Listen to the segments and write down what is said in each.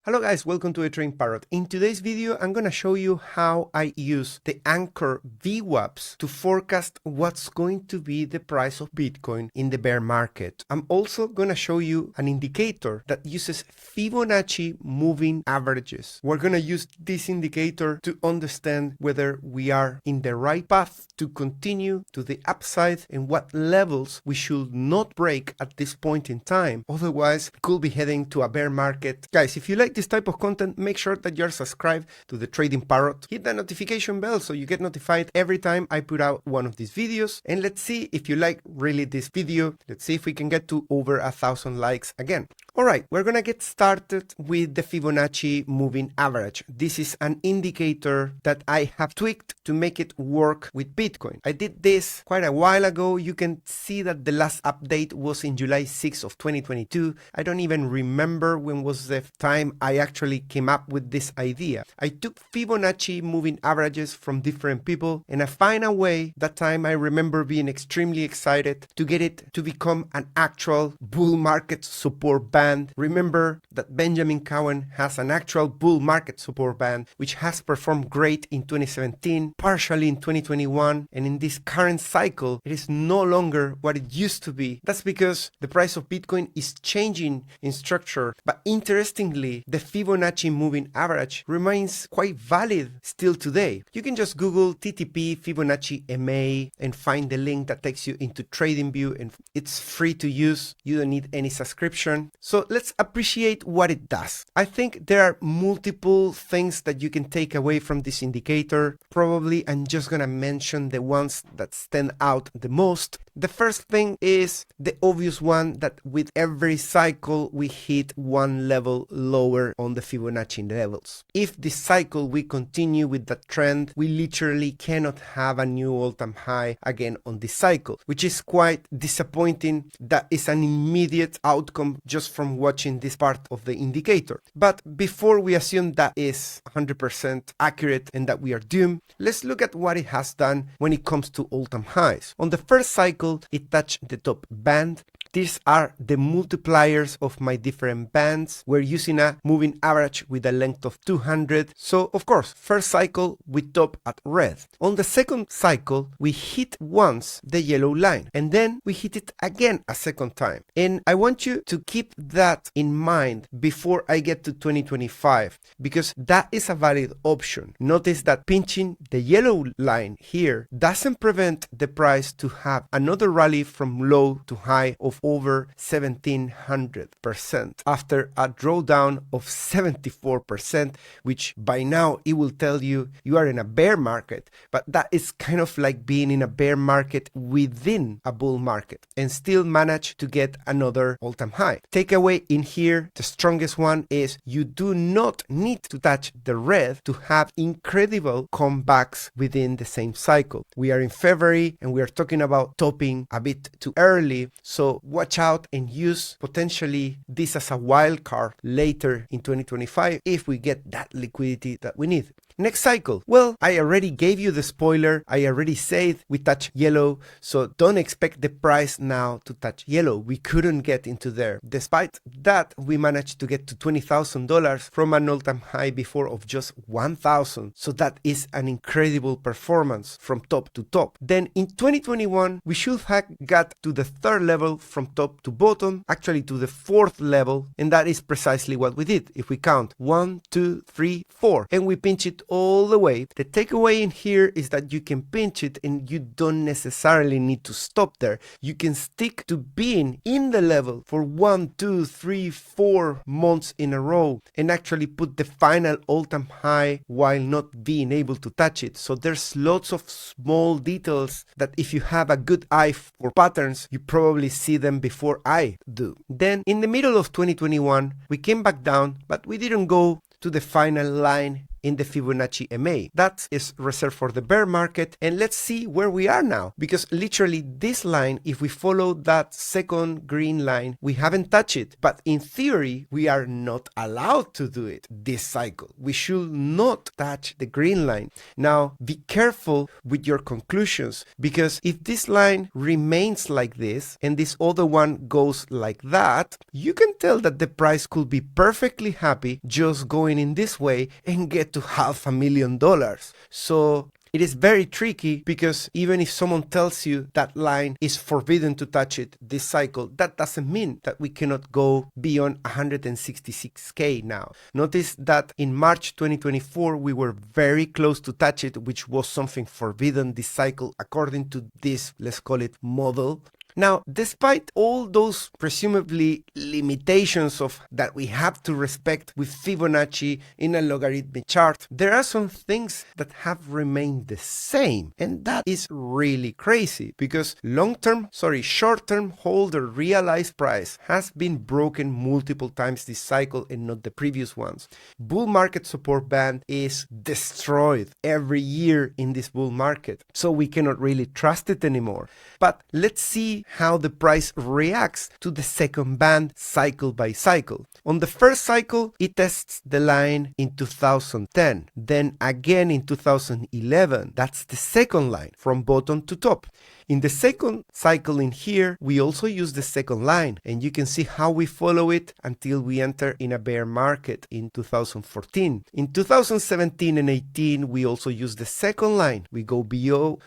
Hello guys, welcome to a Trading Parrot. In today's video, I'm gonna show you how I use the anchor VWAPs to forecast what's going to be the price of Bitcoin in the bear market. I'm also gonna show you an indicator that uses Fibonacci moving averages. We're gonna use this indicator to understand whether we are in the right path to continue to the upside and what levels we should not break at this point in time. Otherwise, we could be heading to a bear market. Guys, if you like this type of content, make sure that you're subscribed to the Trading Parrot. Hit the notification bell so you get notified every time I put out one of these videos. And let's see if you like really this video. Let's see if we can get to over 1,000 likes again. Alright, we're gonna get started with the Fibonacci moving average. This is an indicator that I have tweaked to make it work with Bitcoin. I did this quite a while ago. You can see that the last update was in July 6th of 2022. I don't even remember when was the time I actually came up with this idea. I took Fibonacci moving averages from different people and I find a way. That time I remember being extremely excited to get it to become an actual bull market support band. Remember that Benjamin Cowen has an actual bull market support band which has performed great in 2017, partially in 2021, and in this current cycle it is no longer what it used to be. That's because the price of Bitcoin is changing in structure, but interestingly the Fibonacci moving average remains quite valid still today. You can just Google TTP Fibonacci MA and find the link that takes you into TradingView, and it's free to use. You don't need any subscription. So let's appreciate what it does. I think there are multiple things that you can take away from this indicator. Probably I'm just gonna mention the ones that stand out the most. The first thing is the obvious one, that with every cycle we hit one level lower on the Fibonacci levels. If this cycle we continue with that trend, we literally cannot have a new all-time high again on this cycle, which is quite disappointing. That is an immediate outcome just from watching this part of the indicator. But before we assume that is 100% accurate and that we are doomed, let's look at what it has done when it comes to all-time highs. On the first cycle, it touched the top band. These are the multipliers of my different bands. We're using a moving average with a length of 200. So of course, first cycle we top at red. On the second cycle, we hit once the yellow line and then we hit it again a second time. And I want you to keep that in mind before I get to 2025, because that is a valid option. Notice that pinching the yellow line here doesn't prevent the price to have another rally from low to high of over 1700% after a drawdown of 74%, which by now it will tell you you are in a bear market. But that is kind of like being in a bear market within a bull market and still manage to get another all-time high. Takeaway in here, the strongest one is you do not need to touch the red to have incredible comebacks within the same cycle. We are in February and we are talking about topping a bit too early, so watch out and use potentially this as a wild card later in 2025 if we get that liquidity that we need. Next cycle, well, I already gave you the spoiler. I already said we touch yellow, so don't expect the price now to touch yellow. We couldn't get into there. Despite that, we managed to get to $20,000 from an all-time high before of just 1,000. So that is an incredible performance from top to top. Then in 2021, we should have got to the third level from top to bottom, actually to the fourth level, and that is precisely what we did. If we count 1, 2, 3, 4, and we pinch it all the way. The takeaway in here is that you can pinch it and you don't necessarily need to stop there. You can stick to being in the level for 1, 2, 3, 4 months in a row and actually put the final all-time high while not being able to touch it. So there's lots of small details that if you have a good eye for patterns, you probably see them before I do. Then in the middle of 2021, we came back down, but we didn't go to the final line in the Fibonacci MA. That is reserved for the bear market, and let's see where we are now, because literally this line, if we follow that second green line, we haven't touched it, but in theory we are not allowed to do it this cycle. We should not touch the green line. Now be careful with your conclusions, because if this line remains like this and this other one goes like that, you can tell that the price could be perfectly happy just going in this way and get to $500,000. So it is very tricky, because even if someone tells you that line is forbidden to touch it this cycle, that doesn't mean that we cannot go beyond 166K now. Notice that in March 2024, we were very close to touch it, which was something forbidden this cycle according to this, let's call it, model. Now, despite all those presumably limitations of that we have to respect with Fibonacci in a logarithmic chart, there are some things that have remained the same, and that is really crazy, because short-term hold or realized price has been broken multiple times this cycle and not the previous ones. Bull market support band is destroyed every year in this bull market, so we cannot really trust it anymore. But let's see how the price reacts to the second band cycle by cycle. On the first cycle, it tests the line in 2010, then again in 2011. That's the second line from bottom to top. In the second cycle in here, we also use the second line, and you can see how we follow it until we enter in a bear market in 2014. In 2017 and 18, we also use the second line. We go beyond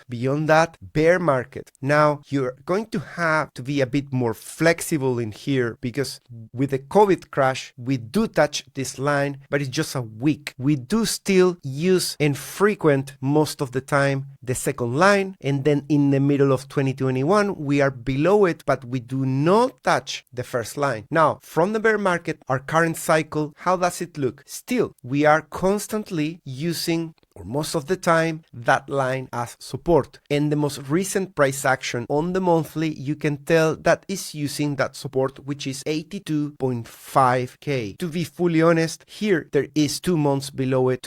that, bear market. Now, you're going to have to be a bit more flexible in here, because with the COVID crash, we do touch this line, but it's just a week. We do still use and frequent most of the time the second line, and then in the middle of 2021 we are below it, but we do not touch the first line. Now, from the bear market, our current cycle, how does it look? Still, we are constantly using, or most of the time, that line as support. And the most recent price action on the monthly, you can tell that is using that support, which is 82.5K. To be fully honest, here there is 2 months below it,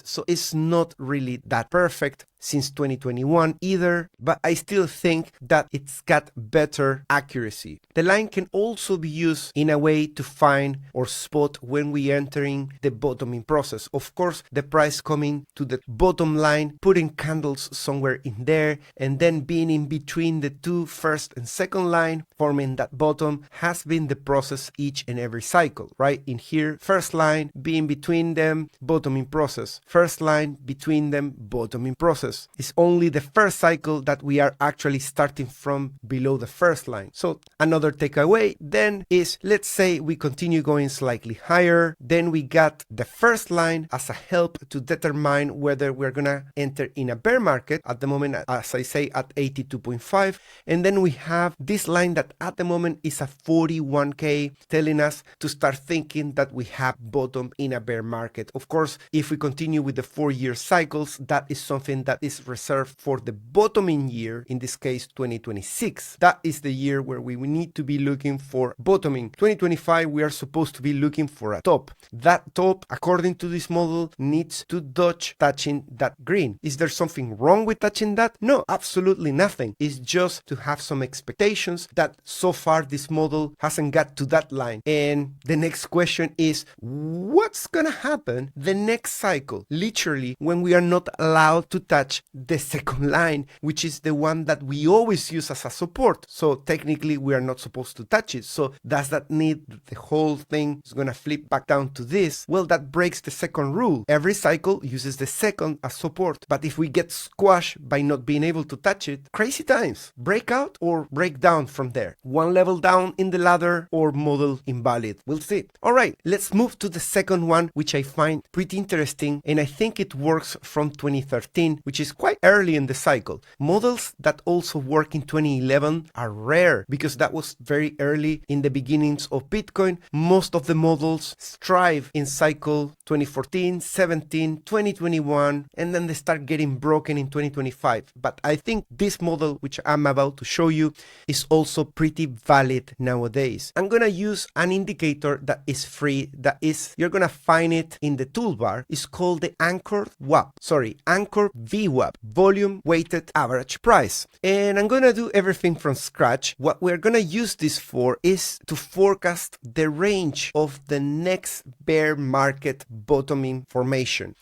so it's not really that perfect since 2021 either, but I still think that it's got better accuracy. The line can also be used in a way to find or spot when we entering the bottoming process. Of course, the price coming to the bottom line, putting candles somewhere in there, and then being in between the two first and second line, forming that bottom, has been the process each and every cycle, right? In here, first line, being between them, bottoming process. First line, between them, bottoming process. It's only the first cycle that we are actually starting from below the first line. So another takeaway then is, let's say we continue going slightly higher, then we got the first line as a help to determine whether we're gonna enter in a bear market at the moment, as I say, at 82.5, and then we have this line that at the moment is a 41K, telling us to start thinking that we have bottom in a bear market. Of course, if we continue with the 4-year cycles, that is something that is reserved for the bottoming year, in this case 2026. That is the year where we need to be looking for bottoming. 2025 we are supposed to be looking for a top. That top, according to this model, needs to dodge touching that green. Is there something wrong with touching that? No, absolutely nothing. It's just to have some expectations that so far this model hasn't got to that line. And the next question is, what's gonna happen the next cycle? Literally, when we are not allowed to touch the second line, which is the one that we always use as a support. So technically we are not supposed to touch it. So does that mean the whole thing is gonna flip back down to this? Well, that breaks the second rule. Every cycle uses the second as support, but if we get squashed by not being able to touch it, crazy times. Break out or break down from there. One level down in the ladder or model invalid. We'll see. All right, let's move to the second one, which I find pretty interesting, and I think it works from 2013, which which is quite early in the cycle. Models that also work in 2011 are rare because that was very early in the beginnings of Bitcoin. Most of the models strive in cycle 2014, 17, 2021, and then they start getting broken in 2025. But I think this model, which I'm about to show you, is also pretty valid nowadays. I'm gonna use an indicator that is free, that is, you're gonna find it in the toolbar. It's called the Anchor VWAP, volume weighted average price. And I'm gonna do everything from scratch. What we're gonna use this for is to forecast the range of the next bear market bottoming formation.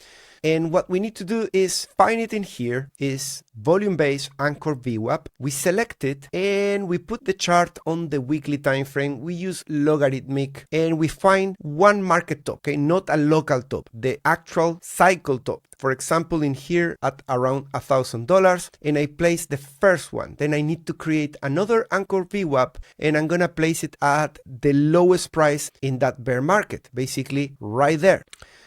And what we need to do is find it in here, is volume-based Anchor VWAP. We select it and we put the chart on the weekly time frame. We use logarithmic and we find one market top, okay, not a local top, the actual cycle top. For example, in here at around $1,000, and I place the first one. Then I need to create another Anchor VWAP and I'm gonna place it at the lowest price in that bear market, basically right there.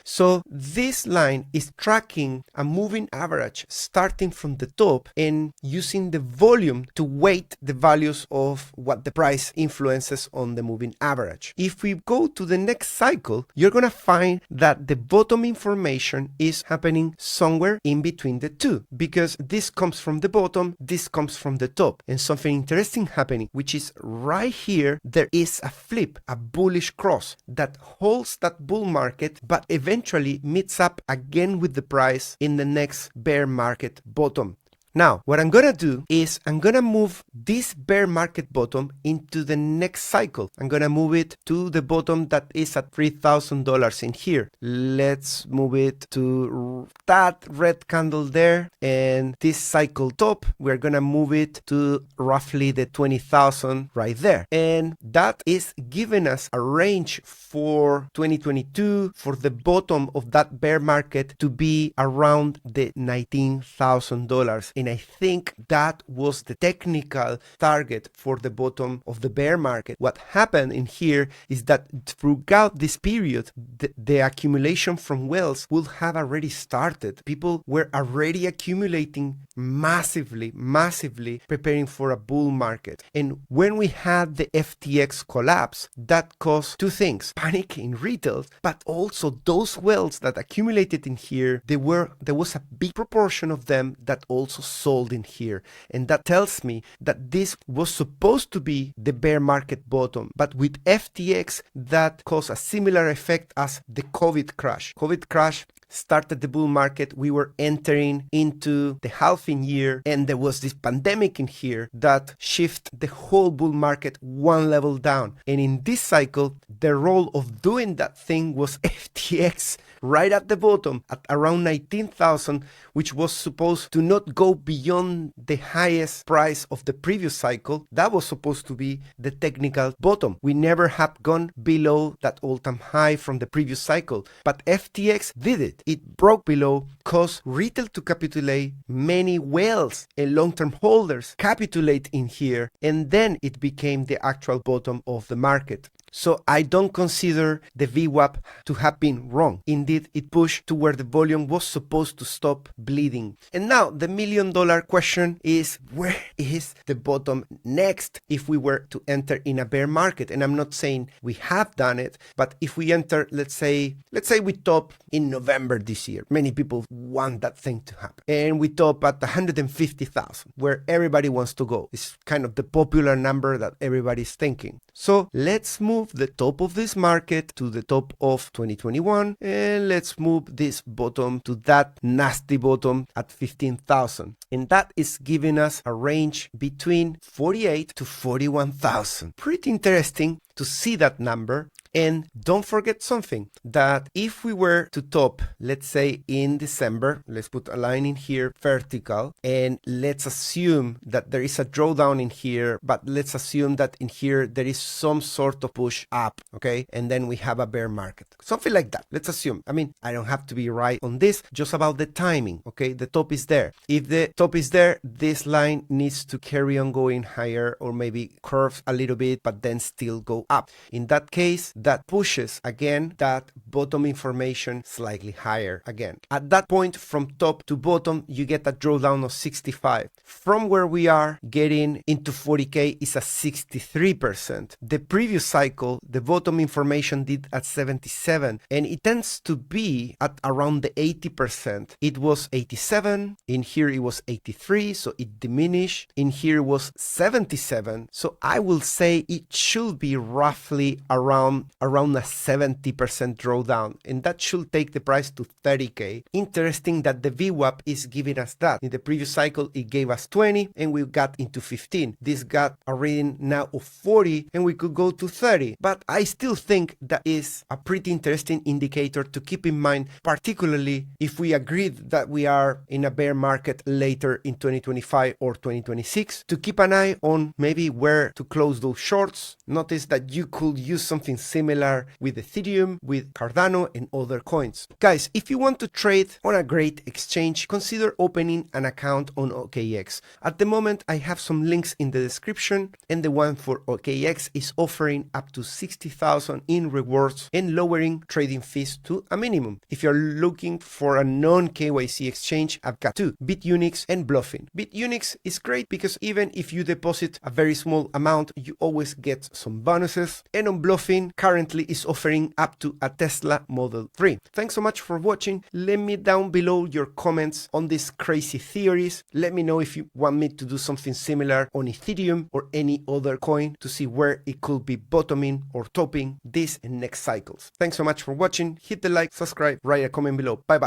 So this line is tracking a moving average starting from the top and using the volume to weight the values of what the price influences on the moving average. If we go to the next cycle, you're gonna find that the bottoming formation is happening somewhere in between the two, because this comes from the bottom, this comes from the top, and something interesting happening, which is right here, there is a flip, a bullish cross that holds that bull market, but eventually meets up again with the price in the next bear market bottom. Now, what I'm gonna do is I'm gonna move this bear market bottom into the next cycle. I'm gonna move it to the bottom that is at $3,000 in here. Let's move it to that red candle there, and this cycle top, we're gonna move it to roughly the 20,000 right there. And that is giving us a range for 2022 for the bottom of that bear market to be around the $19,000. And I think that was the technical target for the bottom of the bear market. What happened in here is that throughout this period, the accumulation from wells will have already started. People were already accumulating massively, preparing for a bull market. And when we had the FTX collapse, that caused two things: panic in retail, but also those wells that accumulated in here, there was a big proportion of them that also sold in here. And that tells me that this was supposed to be the bear market bottom, but with FTX that caused a similar effect as the COVID crash. COVID crash started the bull market. We were entering into the halving year, and there was this pandemic in here that shifted the whole bull market one level down. And in this cycle, the role of doing that thing was FTX right at the bottom at around 19,000, which was supposed to not go beyond the highest price of the previous cycle. That was supposed to be the technical bottom. We never have gone below that all-time high from the previous cycle, but FTX did it. It broke below, caused retail to capitulate, many whales and long-term holders capitulate in here, and then it became the actual bottom of the market. So I don't consider the VWAP to have been wrong. Indeed, it pushed to where the volume was supposed to stop bleeding. And now the $1 million question is, where is the bottom next if we were to enter in a bear market? And I'm not saying we have done it, but if we enter, let's say we top in November this year. Many people want that thing to happen. And we top at 150,000, where everybody wants to go. It's kind of the popular number that everybody's thinking. So let's move the top of this market to the top of 2021, and let's move this bottom to that nasty bottom at 15,000. And that is giving us a range between 48 to 41,000. Pretty interesting to see that number. And don't forget something, that if we were to top, let's say in December, let's put a line in here, vertical, and let's assume that there is a drawdown in here, but let's assume that in here there is some sort of push up, okay? And then we have a bear market, something like that. Let's assume. I mean, I don't have to be right on this, just about the timing, okay? The top is there. If the top is there, this line needs to carry on going higher, or maybe curve a little bit, but then still go up. In that case, that pushes again that bottom information slightly higher again. At that point, from top to bottom, you get a drawdown of 65. From where we are, getting into 40K is a 63%. The previous cycle, the bottom information did at 77, and it tends to be at around the 80%. It was 87, in here it was 83, so it diminished. In here it was 77, so I will say it should be roughly around a 70% drawdown, and that should take the price to 30K. Interesting that the VWAP is giving us that. In the previous cycle, it gave us 20, and we got into 15. This got a reading now of 40, and we could go to 30. But I still think that is a pretty interesting indicator to keep in mind, particularly if we agreed that we are in a bear market later in 2025 or 2026, to keep an eye on maybe where to close those shorts. Notice that you could use something similar with Ethereum, with Cardano, and other coins. Guys, if you want to trade on a great exchange, consider opening an account on OKX. At the moment, I have some links in the description, and the one for OKX is offering up to 60,000 in rewards and lowering trading fees to a minimum. If you're looking for a non-KYC exchange, I've got two, BitUnix and Bluffin. BitUnix is great because even if you deposit a very small amount, you always get some bonuses. And on Bluffin, currently is offering up to a Tesla Model 3. Thanks so much for watching. Let me down below your comments on these crazy theories. Let me know if you want me to do something similar on Ethereum or any other coin to see where it could be bottoming or topping this and next cycles. Thanks so much for watching. Hit the like, subscribe, write a comment below. Bye bye.